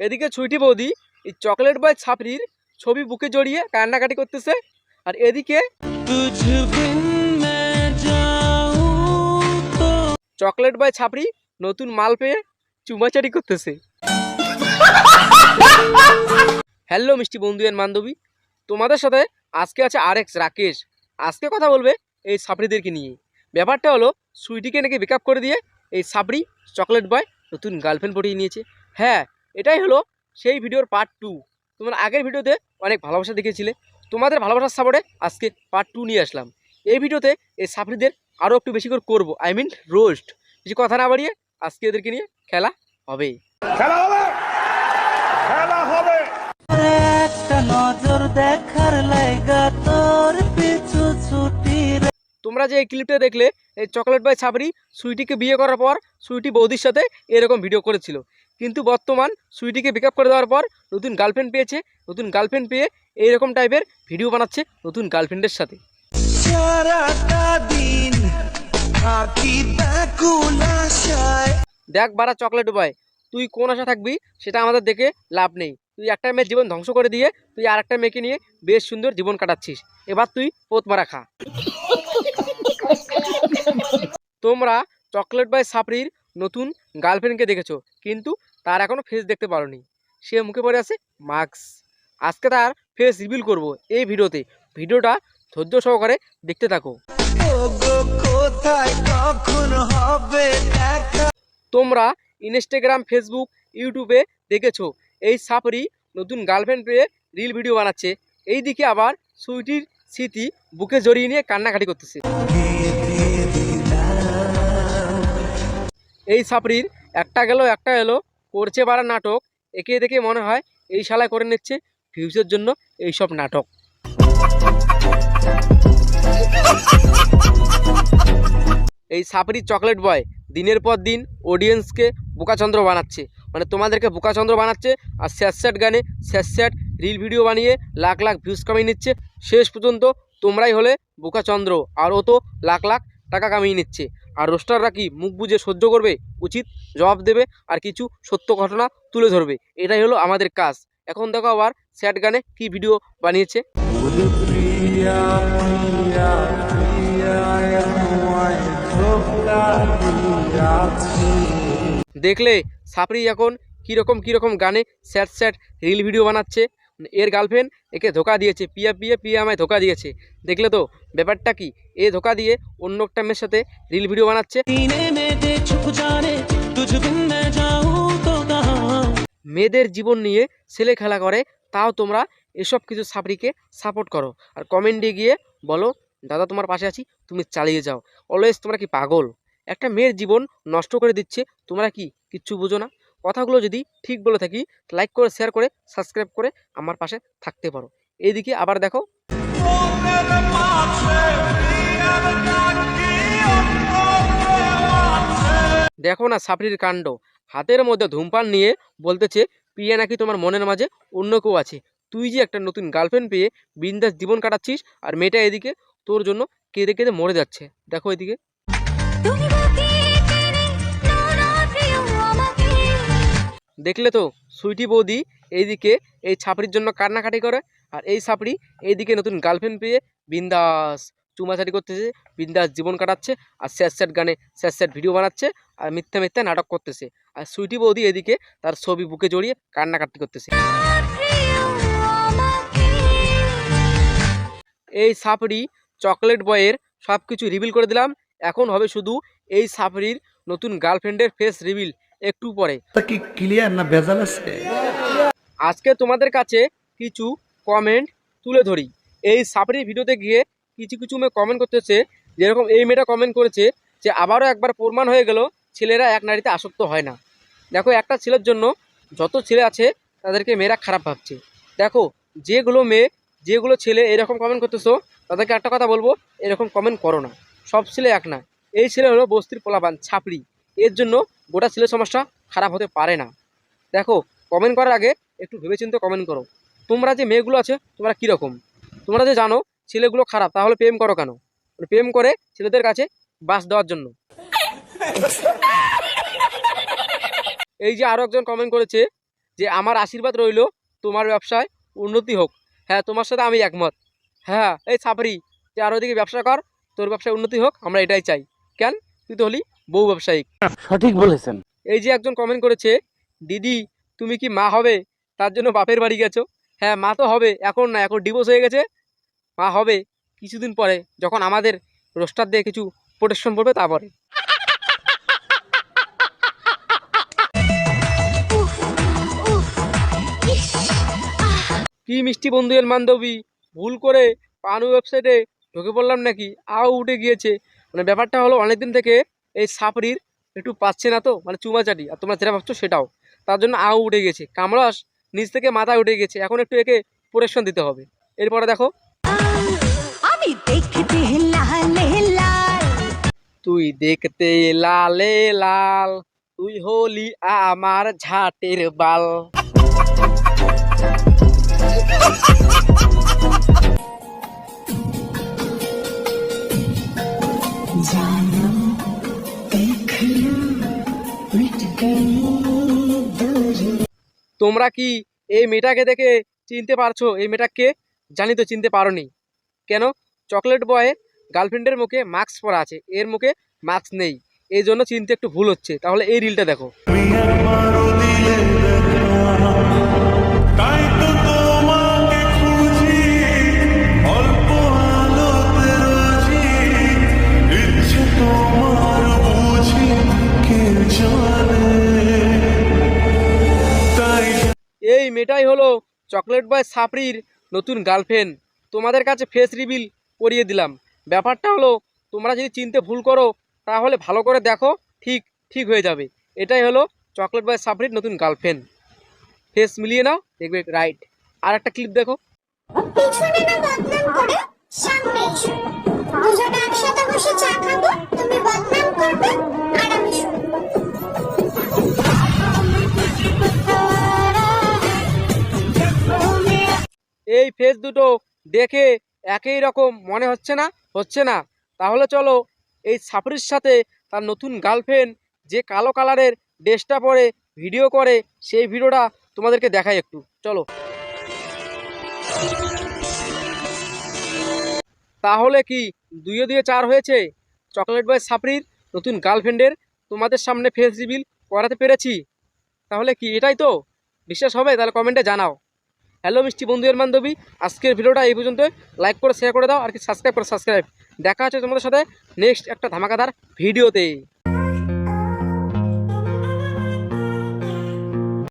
এদিকে ছুটি বৌদি এই চকলেট বয় ছাপড়ির ছবি বুকে জড়িয়ে কান্নাকাটি করতেছে, আর এদিকে চকলেট বয় ছাপড়ি নতুন মাল পেয়ে চুমাচারি করতেছে। হ্যালো মিষ্টি বন্ধু এন্ড বান্ধবী, তোমাদের সাথে আজকে আছে RX রাকেশ। আজকে কথা বলবে এই ছাপড়িদেরকে নিয়ে। ব্যাপারটা হলো সুইটিকে নাকি ব্রেকআপ করে দিয়ে এই ছাপড়ি চকলেট বয় নতুন গার্লফ্রেন্ড পটিয়ে নিয়েছে। হ্যাঁ, এটাই হলো সেই ভিডিওর পার্ট 2। তোমরা আগের ভিডিওতে অনেক ভালোবাসা দেখিয়েছিলে, তোমাদের ভালোবাসার সাপোর্টে আজকে পার্ট 2 নিয়ে আসলাম। এই ভিডিওতে এই ছাপড়িদের আরও একটু বেশি করে করবো, আই মিন রোস্ট। কিছু কথা না বাড়িয়ে আজকে এদেরকে নিয়ে খেলা হবে। তোমরা যে এই ক্লিপটা দেখলে, এই চকলেট বয় ছাপড়ি সুইটিকে বিয়ে করার পর সুইটি বৌদির সাথে এরকম ভিডিও করেছিল, কিন্তু বর্তমান সুইটিকে ব্রেকআপ করে দেওয়ার পর নতুন গার্লফ্রেন্ড পেয়েছে। নতুন গার্লফ্রেন্ড পেয়ে এইরকম টাইপের ভিডিও বানাচ্ছে নতুন গার্লফ্রেন্ডের সাথে। দেখ বারা চকলেট বয়, তুই কোন আশা থাকবি সেটা আমাদের দেখে লাভ নেই। তুই একটা মেয়ের জীবন ধ্বংস করে দিয়ে তুই আর একটা মেয়েকে নিয়ে বেশ সুন্দর জীবন কাটাচ্ছিস। এবার তুই পোত মারা খা। তোমরা চকলেট বয় ছাপড়ির নতুন গার্লফ্রেন্ডকে দেখেছো, কিন্তু তার এখনো ফেস দেখতে পারোনি। সে মুখে পড়ে আছে মাস্ক। আজকে তার ফেস রিভিল করব এই ভিডিওতে। ভিডিওটা ধৈর্য সহকারে দেখতে থাকো। তোমরা ইনস্টাগ্রাম, ফেসবুক, ইউটিউবে দেখেছো এই ছাপড়ি নতুন গার্লফ্রেন্ড পেয়ে রিল ভিডিও বানাচ্ছে। এই দিকে আবার সুইটির স্মৃতি বুকে জড়িয়ে নিয়ে কান্নাকাটি করতেছে। এই ছাপড়ির একটা গেল একটা এলো করছে বারা নাটক। একে দেখে মনে হয় এই শালায় করে নিচ্ছে ভিউজের জন্য এইসব নাটক। এই ছাপড়ির চকলেট বয় দিনের পর দিন অডিয়েন্সকে বোকাচন্দ্র বানাচ্ছে, মানে তোমাদেরকে বোকাচন্দ্র বানাচ্ছে। আর স্যাট গানে স্যাট রিল ভিডিও বানিয়ে লাখ লাখ ভিউজ কামিয়ে নিচ্ছে। শেষ পর্যন্ত তোমরাই হলে বোকাচন্দ্র, আর ও তো লাখ লাখ টাকা কামিয়ে নিচ্ছে। আর রোস্টাররা কি মুখ বুঝে সহ্য করবে? উচিত জবাব দেবে আর কিছু সত্য ঘটনা তুলে ধরবে। এটাই হলো আমাদের কাজ। এখন দেখো আবার স্যাট গানে কি ভিডিও বানিয়েছে। দেখলে ছাপড়ি এখন কিরকম গানে স্যাট রিল ভিডিও বানাচ্ছে। এর গার্লফ্রেন্ড একে ধোকা দিয়েছে, পিয়া আমায় ধোকা দিয়েছে। দেখলে তো ব্যাপারটা কি? এ ধোকা দিয়ে অন্য একটা মেয়ের সাথে রিল ভিডিও বানাচ্ছে। মেয়েদের জীবন নিয়ে ছেলে খেলা করে, তাও তোমরা এসব কিছু ছাপড়িকে সাপোর্ট করো আর কমেন্টে গিয়ে বলো দাদা তোমার পাশে আছি, তুমি চালিয়ে যাও। অলওয়েজ তোমরা কি পাগল? একটা মেয়ের জীবন নষ্ট করে দিচ্ছে, তোমরা কি কিচ্ছু বুঝো না? কথাগুলো যদি ঠিক বলে থাকি লাইক করে, শেয়ার করে, সাবস্ক্রাইব করে আমার পাশে থাকতে পারো। এইদিকে আবার দেখো, দেখো না ছাপড়ির কাণ্ড। হাতের মধ্যে ধূমপান নিয়ে বলতেছে প্রিয়া নাকি তোমার মনের মাঝে অন্য কেউ আছে। তুই যে একটা নতুন গার্লফ্রেন্ড পেয়ে বিন্দাস জীবন কাটাচ্ছিস, আর মেয়েটা এদিকে তোর জন্য কেঁদে কেঁদে মরে যাচ্ছে। দেখো এদিকে। দেখলে তো সুইটি বৌদি এইদিকে এই ছাপড়ির জন্য কান্নাকাটি করে, আর এই ছাপড়ি এইদিকে নতুন গার্লফ্রেন্ড পেয়ে বিন্দাস চুমাচারি করতেছে, বিন্দাস জীবন কাটাচ্ছে। আর স্যাট গানে স্যাট ভিডিও বানাচ্ছে আর মিথ্যা নাটক করতেছে। আর সুইটি বৌদি এদিকে তার ছবি বুকে জড়িয়ে কান্নাকাটি করতেছে। এই ছাপড়ি চকলেট বয়ের সব কিছু রিভিল করে দিলাম। এখন হবে শুধু এই ছাপড়ির নতুন গার্লফ্রেন্ডের ফেস রিভিল একটু পরে। কি ক্লিয়ার না ভেজাল আছে? আজকে তোমাদের কাছে কিছু কমেন্ট তুলে ধরি। এই ছাপড়ির ভিডিওতে গিয়ে কিছু মেয়ে কমেন্ট করতেছে, যেরকম এই মেয়েটা কমেন্ট করেছে যে আবারও একবার প্রমাণ হয়ে গেল ছেলেরা এক নারীতে আসক্ত হয় না। দেখো একটা ছেলের জন্য যত ছেলে আছে তাদেরকে মেয়েরা খারাপ ভাবছে। দেখো যেগুলো ছেলে এরকম কমেন্ট করতেছো তাদেরকে একটা কথা বলবো, এরকম কমেন্ট করো না। সব ছেলে এক না। এই ছেলে হলো বস্তির পোলাপান ছাপড়ি, এর জন্য গোটা ছেলে সমস্যা খারাপ হতে পারে না। দেখো কমেন্ট করার আগে একটু ভেবেচিন্তে কমেন্ট করো। তোমরা যে মেয়েগুলো আছে তোমরা কীরকম? তোমরা যে জানো ছেলেগুলো খারাপ, তাহলে প্রেম করো কেন? প্রেম করে ছেলেদের কাছে বাস দেওয়ার জন্য। এই যে আরও একজন কমেন্ট করেছে যে আমার আশীর্বাদ রইলো তোমার ব্যবসায় উন্নতি হোক। হ্যাঁ, তোমার সাথে আমি একমত। হ্যাঁ, এই সাপড়ি, তুই আর ওইদিকে ব্যবসা কর, তোর ব্যবসায় উন্নতি হোক, আমরা এটাই চাই। কেন, তুই তো হলি বউ ব্যবসায়িক। সঠিক বলেছেন। এই যে একজন কমেন্ট করেছে, দিদি তুমি কি মা হবে, তার জন্য বাপের বাড়ি গেছো। হ্যাঁ, মা তো হবে, এখন না, এখন ডিভোর্স হয়ে গেছে। মা হবে কিছুদিন পরে, যখন আমাদের রোস্টার দিয়ে কিছু প্রোটেকশন পড়বে তারপরে। কি মিষ্টি বন্ধু এর বান্ধবী, ভুল করে পানু ওয়েবসাইটে ঢুকে পড়লাম নাকি, আও উঠে গিয়েছে। মানে ব্যাপারটা হলো অনেকদিন থেকে এই সাপড়ির একটু পাচ্ছে না তো, মানে চুমাচাটি, আর তোমরা যেটা ভাবছো সেটাও, তার জন্য আও উঠে গেছে। কামড়াস নিচ থেকে মাথায় উঠে গেছে, এখন একটু একে প্রোটেকশন দিতে হবে। এরপরে দেখো, আমি দেখতে লালে লাল, তুই দেখতে লালে লাল, তুই হলি আমার ঝাটের বাল। তোমরা কি এই মেয়েটাকে দেখে চিনতে পারছো? এই মেয়েটাকে জানি তো চিনতে পারোনি কেন? চকলেট বয়ের গার্লফ্রেন্ডের মুখে মাস্ক পরা আছে, এর মুখে মাস্ক নেই, এই জন্য চিনতে একটু ভুল হচ্ছে। তাহলে এই রিলটা দেখো। এই মেয়েটাই হলো চকলেট বয় সাপড়ির নতুন গার্লফ্রেন্ড। তোমাদের কাছে ফেস রিভিল করিয়ে দিলাম। ব্যাপারটা হলো, তোমরা যদি চিনতে ভুল করো তাহলে ভালো করে দেখো, ঠিক ঠিক হয়ে যাবে। এটাই হলো চকলেট বয় সাপড়ির নতুন গার্লফ্রেন্ড। ফেস মিলিয়ে নাও, দেখবে রাইট। আর একটা ক্লিপ দেখো। পিছনে না বদনাম করে সামনে এসো, দুজনে একসাথে বসে চা খাবো, তুমি বদনাম করবে আর আমি শুনবো। এই ফেস দুটো দেখে একই রকম মনে হচ্ছে না? হচ্ছে না? তাহলে চলো এই সাপড়ির সাথে তার নতুন গার্লফ্রেন্ড যে কালো কালারের ড্রেসটা পরে ভিডিও করে, সেই ভিডিওটা তোমাদেরকে দেখাই একটু, চলো। তাহলে কি দুইয়ে দুইয়ে চার হয়েছে? চকলেট বয় সাপড়ির নতুন গার্লফ্রেন্ডের তোমাদের সামনে ফেস রিভিল করাতে পেরেছি। তাহলে কি এটাই তো বিশ্বাস হবে? তাহলে কমেন্টে জানাও। হ্যালো মিষ্টি বন্ধু এর বান্ধবী, আজকের ভিডিওটা এই পর্যন্ত। লাইক করে শেয়ার করে দাও, আর কি সাবস্ক্রাইব করে সাবস্ক্রাইব। দেখা হচ্ছে তোমাদের সাথে নেক্সট একটা ধামাকাদার ভিডিওতে।